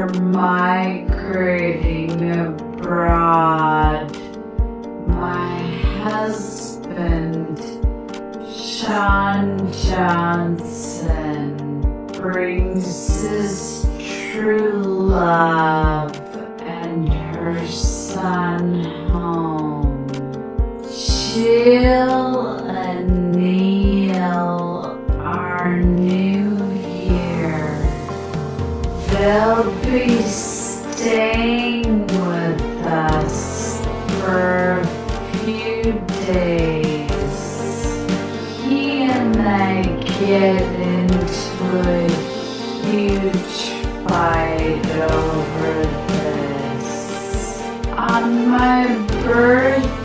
are migrating abroad. My husband, Sean Johnson, brings his true love and her son home. Jill and Neil are new here. They'll be staying with us for a few days. He and I get into a huge fight over this. On my birthday,